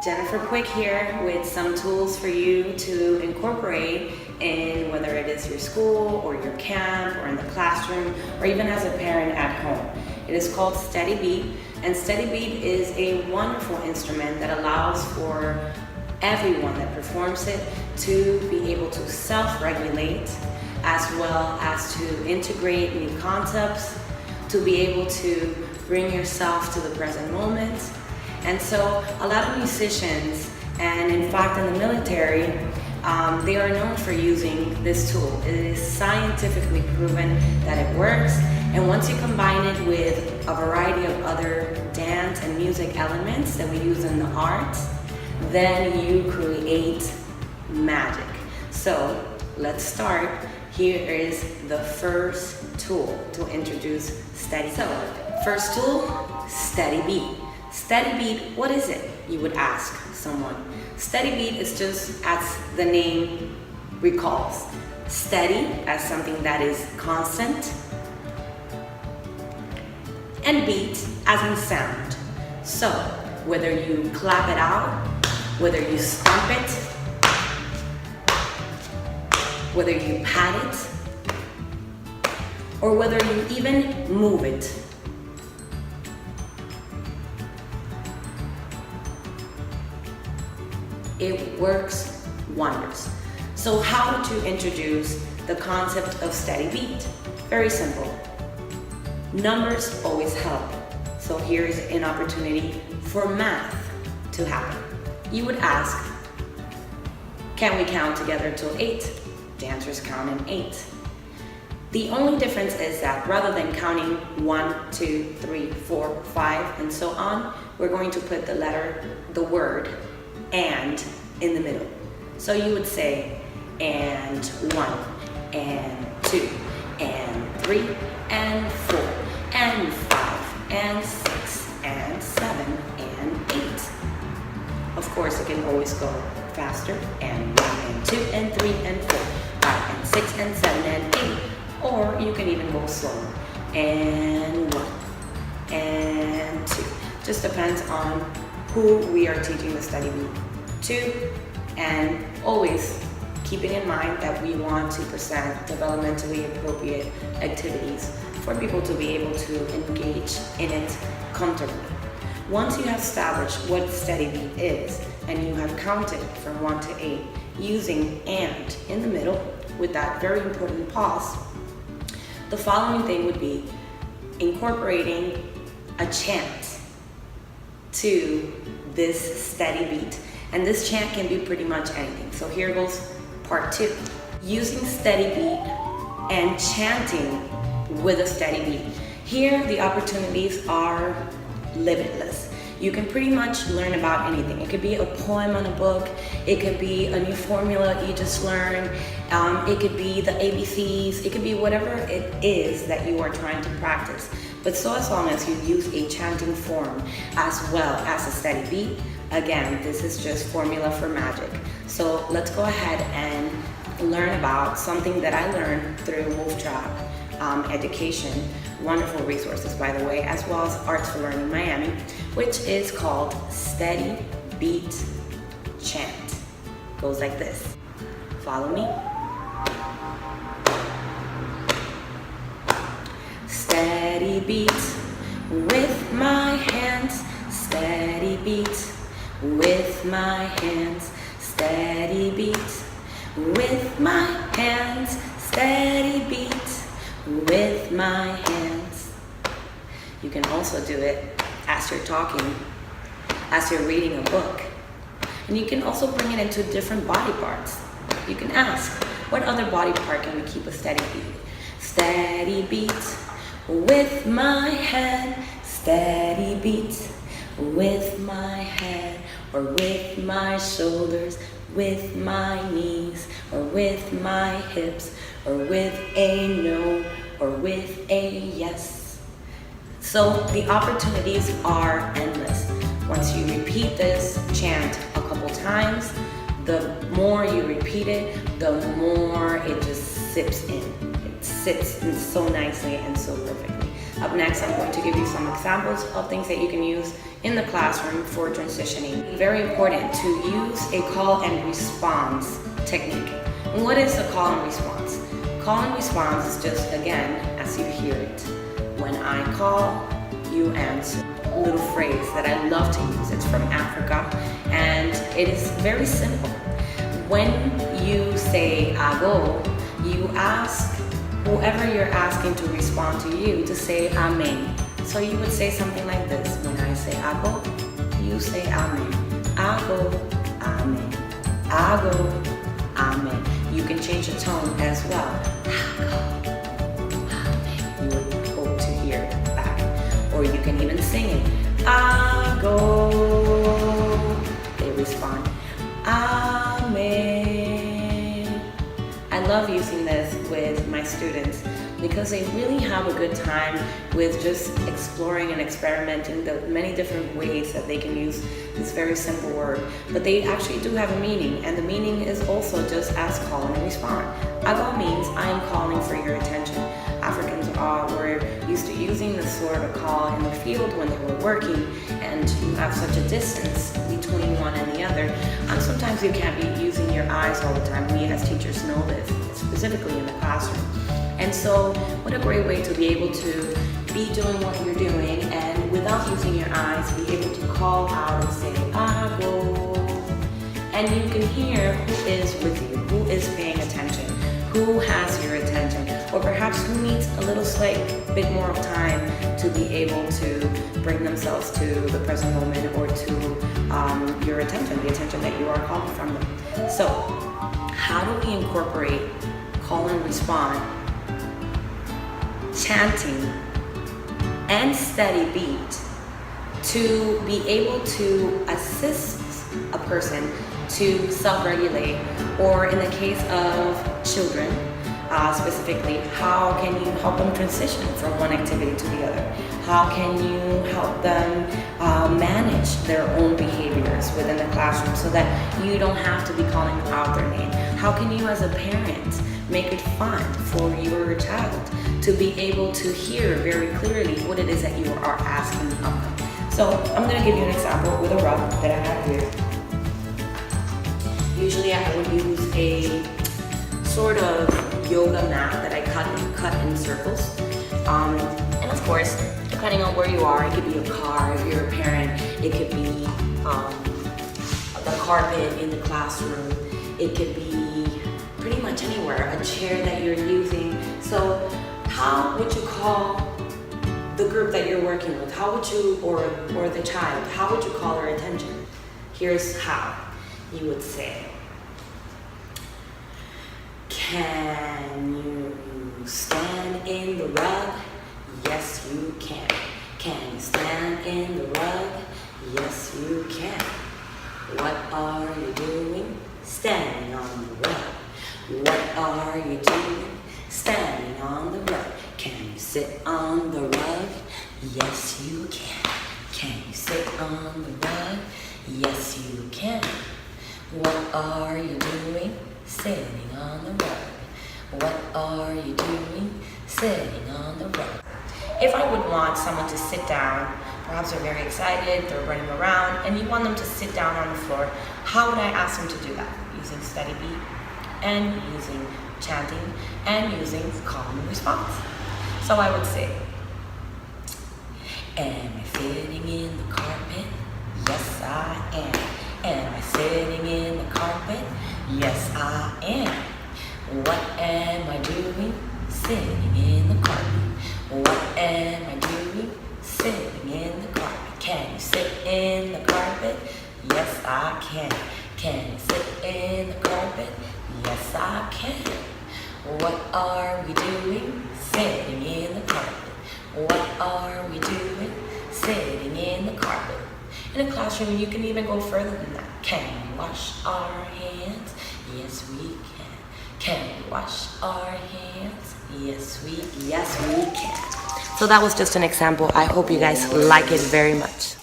Jennifer Puig here with some tools for you to incorporate in whether it is your school or your camp or in the classroom or even as a parent at home. It is called Steady Beat, and Steady Beat is a wonderful instrument that allows for everyone that performs it to be able to self-regulate as well as to integrate new concepts, to be able to bring yourself to the present moment. And so a lot of musicians, and in fact in the military, they are known for using this tool. It is scientifically proven that it works, and once you combine it with a variety of other dance and music elements that we use in the arts, then you create magic. So let's start. Here is the first tool to introduce Steady. So first tool, Steady Beat. Steady beat, what is it? You would ask someone. Steady beat is just as the name recalls. Steady as something that is constant, and beat as in sound. So whether you clap it out, whether you stomp it, whether you pat it, or whether you even move it, it works wonders. So how to introduce the concept of steady beat? Very simple. Numbers always help. So here's an opportunity for math to happen. You would ask, can we count together till 8? Dancers count in 8. The only difference is that rather than counting 1, 2, 3, 4, 5, and so on, we're going to put the word and in the middle. So you would say, and 1, and 2, and 3, and 4, and 5, and 6, and 7, and 8. Of course, it can always go faster, and 1, and 2, and 3, and 4, 5, and 6, and 7, and 8. Or you can even go slower, and 1, and 2. Just depends on who we are teaching the steady beat to, and always keeping in mind that we want to present developmentally appropriate activities for people to be able to engage in it comfortably. Once you have established what steady beat is, and you have counted from 1 to 8 using and in the middle with that very important pause, the following thing would be incorporating a chant to this steady beat. And this chant can be pretty much anything. So here goes part 2. Using steady beat and chanting with a steady beat. Here the opportunities are limitless. You can pretty much learn about anything. It could be a poem on a book. It could be a new formula you just learned. It could be the ABCs. It could be whatever it is that you are trying to practice. But so as long as you use a chanting form as well as a steady beat, again, this is just formula for magic. So let's go ahead and learn about something that I learned through Wolf Trap Education. Wonderful resources, by the way, as well as Arts for Learning Miami, which is called Steady Beat Chant. Goes like this. Follow me. Steady beat with my hands. Steady beat with my hands. Steady beat with my hands. Steady beat with my hands. You can also do it as you're talking, as you're reading a book. And you can also bring it into different body parts. You can ask, what other body part can we keep a steady beat? Steady beat with my head. Steady beat with my head, or with my shoulders, with my knees, or with my hips, or with a no, or with a yes. So the opportunities are endless. Once you repeat this chant a couple times, the more you repeat it, the more it just sips in. It sits in so nicely and so perfectly. Up next, I'm going to give you some examples of things that you can use in the classroom for transitioning. Very important to use a call and response technique. And what is a call and response? Call and response is just, again, as you hear it. When I call, you answer. A little phrase that I love to use. It's from Africa, and it is very simple. When you say "ago," you ask whoever you're asking to respond to you to say "amen." So you would say something like this. When I say "ago," you say "amen." "Ago," "amen." "Ago," "amen." You can change the tone as well. "Ago," "amen." You would hope to hear back. Or you can even sing it. "Ago." They respond, "Amen." I love using this with my students because they really have a good time with just exploring and experimenting the many different ways that they can use this very simple word. But they actually do have a meaning, and the meaning is also just as call and respond. Ago means I am calling for your attention. Africans were used to using this sort of call in the field when they were working, and you have such a distance between one and the other. Sometimes you can't be using your eyes all the time. We as teachers know this, specifically in the classroom. And so, what a great way to be able to be doing what you're doing and without using your eyes, be able to call out and say, "Ago." And you can hear who is with you, who is paying attention, who has your attention, or perhaps who needs a little slight bit more of time to be able to bring themselves to the present moment or to your attention, the attention that you are calling from them. So, how do we incorporate call and respond, chanting, and steady beat to be able to assist a person to self-regulate, or in the case of children, specifically, how can you help them transition from one activity to the other? How can you help them manage their own behaviors within the classroom so that you don't have to be calling out their name? How can you as a parent make it fun for your child to be able to hear very clearly what it is that you are asking of them? So I'm going to give you an example with a rug that I have here. Usually I would use a sort of yoga mat that I cut in circles. And of course, depending on where you are, it could be a car if you're a parent, it could be the carpet in the classroom, it could be pretty much anywhere, a chair that you're using. So how would you call the group that you're working with? How would you, or the child, how would you call their attention? Here's how. You would say, "Can you stand in the rug?" "Yes, you can." "Can you stand in the rug?" "Yes, you can." "What are you doing standing on the rug?" "What are you doing standing on the rug?" "Can you sit on the rug?" "Yes, you can." "Can you sit on the rug?" "Yes, you can." "What are you doing sitting on the rug?" "What are you doing sitting on the rug?" If I would want someone to sit down, perhaps they're very excited, they're running around, and you want them to sit down on the floor, how would I ask them to do that? Using steady beat, and using chanting, and using call and response. So I would say, "Am I sitting in the carpet?" "Yes, I am." "Am I sitting in the carpet?" "Yes, I am." "What am I doing sitting in the carpet?" "What am I doing sitting in the carpet?" "Can you sit in the carpet?" "Yes, I can." "Can you sit in the carpet?" "Yes, I can." "What are we doing sitting in the carpet?" "What are we doing sitting in the carpet?" In a classroom, you can even go further than that. Can we wash our hands? Yes, we can. Can we wash our hands? Yes, we can. So that was just an example. I hope you guys like it very much.